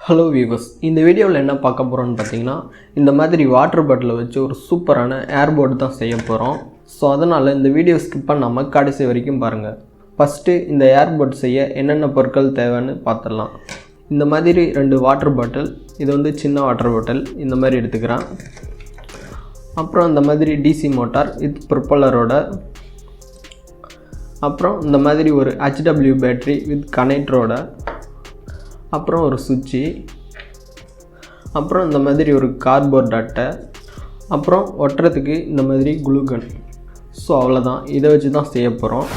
Hello viewers, இந்த வீடியோவில் என்ன பார்க்க போகிறோன்னு பார்த்தீங்கன்னா, இந்த மாதிரி வாட்டர் பாட்டிலை வச்சு ஒரு சூப்பரான ஏர்போர்டு தான் செய்ய போகிறோம். ஸோ அதனால் இந்த வீடியோ ஸ்கிப் பண்ணாமல் கடைசி வரைக்கும் பாருங்கள். ஃபஸ்ட்டு இந்த ஏர்போர்ட் செய்ய என்னென்ன பொருட்கள் தேவைன்னு பார்த்துடலாம். இந்த மாதிரி 2 வாட்டர் பாட்டில், இது வந்து சின்ன வாட்டர் பாட்டில், இந்த மாதிரி எடுத்துக்கிறேன். அப்புறம் இந்த மாதிரி டிசி மோட்டார் வித் ப்ரொப்பல்லரோட, அப்புறம் இந்த மாதிரி ஒரு HW பேட்ரி வித் கனெக்டரோட, அப்புறம் ஒரு சுவிட்சு, அப்புறம் இந்த மாதிரி ஒரு கார்ட்போர்ட் அட்டை, அப்புறம் ஒட்டுறதுக்கு இந்த மாதிரி குளூகன். ஸோ அவ்வளோதான், இதை வச்சு தான் செய்ய போகிறோம்.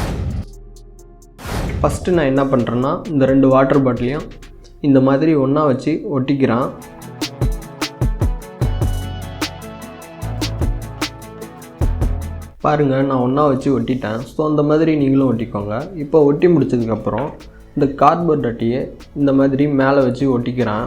ஃபஸ்ட்டு நான் என்ன பண்ணுறேன்னா, இந்த 2 வாட்டர் பாட்டிலையும் இந்த மாதிரி ஒன்றா வச்சு ஒட்டிக்கிறேன். பாருங்கள், நான் ஒன்றா வச்சு ஒட்டிட்டேன். ஸோ அந்த மாதிரி நீங்களும் ஒட்டிக்கோங்க. இப்போ ஒட்டி முடிச்சதுக்கப்புறம் இந்த கார்ட்போர்ட் அட்டையை இந்த மாதிரி மேலே வச்சு ஒட்டிக்கிறேன்.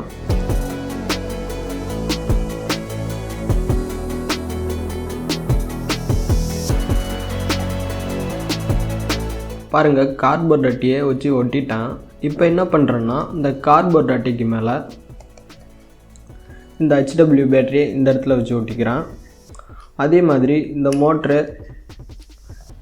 பாருங்கள், கார்ட்போர்ட் அட்டையை வச்சு ஒட்டிட்டேன். இப்போ என்ன பண்ணுறேன்னா, இந்த கார்ட்போர்ட் அட்டைக்கு மேலே இந்த HW பேட்டரியை இந்த இடத்துல வச்சு ஒட்டிக்கிறேன். அதே மாதிரி இந்த மோட்ரு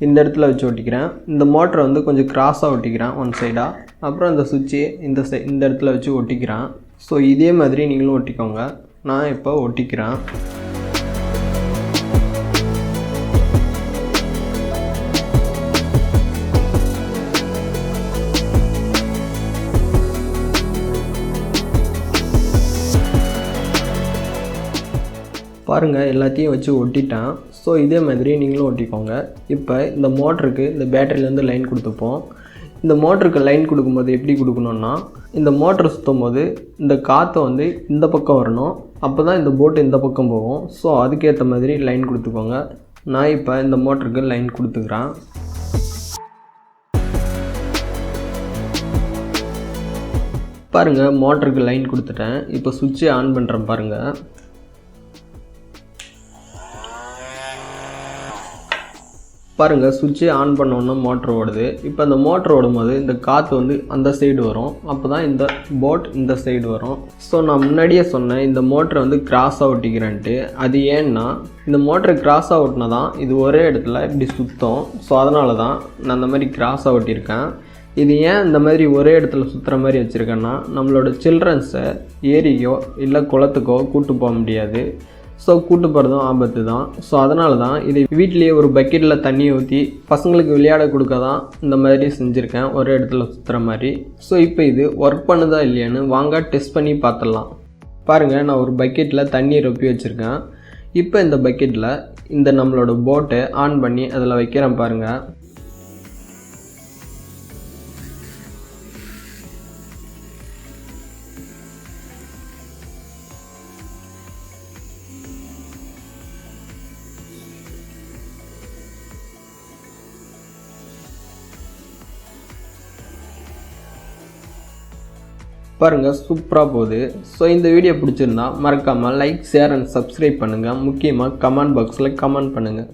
இந்த இடத்துல வச்சு ஒட்டிக்கிறேன். இந்த மோட்டரை வந்து கொஞ்சம் கிராஸாக ஒட்டிக்கிறேன் ஒன் சைடாக. அப்புறம் இந்த சுவிட்சு இந்த இடத்துல வச்சு ஒட்டிக்கிறேன். ஸோ இதே மாதிரி நீங்களும் ஒட்டிக்கோங்க. நான் இப்போ ஒட்டிக்கிறேன். பாருங்கள், எல்லாத்தையும் வச்சு ஒட்டிட்டேன். ஸோ இதே மாதிரி நீங்களும் ஒட்டிக்கோங்க. இப்போ இந்த மோட்டருக்கு இந்த பேட்டரியிலேருந்து லைன் கொடுத்துப்போம். இந்த மோட்டருக்கு லைன் கொடுக்கும்போது எப்படி கொடுக்கணுன்னா, இந்த மோட்டர் சுற்றும் போது இந்த காற்றை வந்து இந்த பக்கம் வரணும். அப்போ தான் இந்த போட்டு இந்த பக்கம் போகும். ஸோ அதுக்கேற்ற மாதிரி லைன் கொடுத்துக்கோங்க. நான் இப்போ இந்த மோட்டருக்கு லைன் கொடுத்துக்கிறேன். பாருங்கள், மோட்டருக்கு லைன் கொடுத்துட்டேன். இப்போ சுவிட்சை ஆன் பண்ணுறேன். பாருங்கள், சுவிட்சை ஆன் பண்ணோன்னா மோட்ரு ஓடுது. இப்போ அந்த மோட்ரு ஓடும்போது இந்த காற்று வந்து அந்த சைடு வரும். அப்போ தான் இந்த போட் இந்த சைடு வரும். ஸோ நான் முன்னாடியே சொன்னேன், இந்த மோட்டரை வந்து கிராஸாக ஒட்டிக்கிறேன்ட்டு. அது ஏன்னா, இந்த மோட்டரை கிராஸாக ஒட்டினா தான் இது ஒரே இடத்துல இப்படி சுற்றும். ஸோ அதனால தான் நான் அந்த மாதிரி கிராஸாக ஒட்டியிருக்கேன். இது ஏன் இந்த மாதிரி ஒரே இடத்துல சுற்றுற மாதிரி வச்சுருக்கேன்னா, நம்மளோட சில்ட்ரன்ஸை ஏரிக்கோ இல்லை குளத்துக்கோ கூட்டு போக முடியாது. ஸோ கூட்டு போகிறதும் ஆபத்து தான். ஸோ அதனால தான் இதை வீட்டிலேயே ஒரு பக்கெட்டில் தண்ணி ஊற்றி பசங்களுக்கு விளையாட கொடுக்க தான் இந்த மாதிரி செஞ்சுருக்கேன், ஒரே இடத்துல சுற்றுற மாதிரி. ஸோ இப்போ இது ஒர்க் பண்ணுதா இல்லையான்னு வாங்க டெஸ்ட் பண்ணி பார்த்துடலாம். பாருங்கள், நான் ஒரு பக்கெட்டில் தண்ணி ரொப்பி வச்சுருக்கேன். இப்போ இந்த பக்கெட்டில் இந்த நம்மளோட போட்டை ஆன் பண்ணி அதில் வைக்கிறேன். பாருங்கள், சூப்பராக போகுது. ஸோ இந்த வீடியோ பிடிச்சிருந்தா மறக்காமல் லைக், ஷேர் அண்ட் சப்ஸ்கிரைப் பண்ணுங்கள். முக்கியமாக கமெண்ட் பாக்ஸில் கமெண்ட் பண்ணுங்கள்.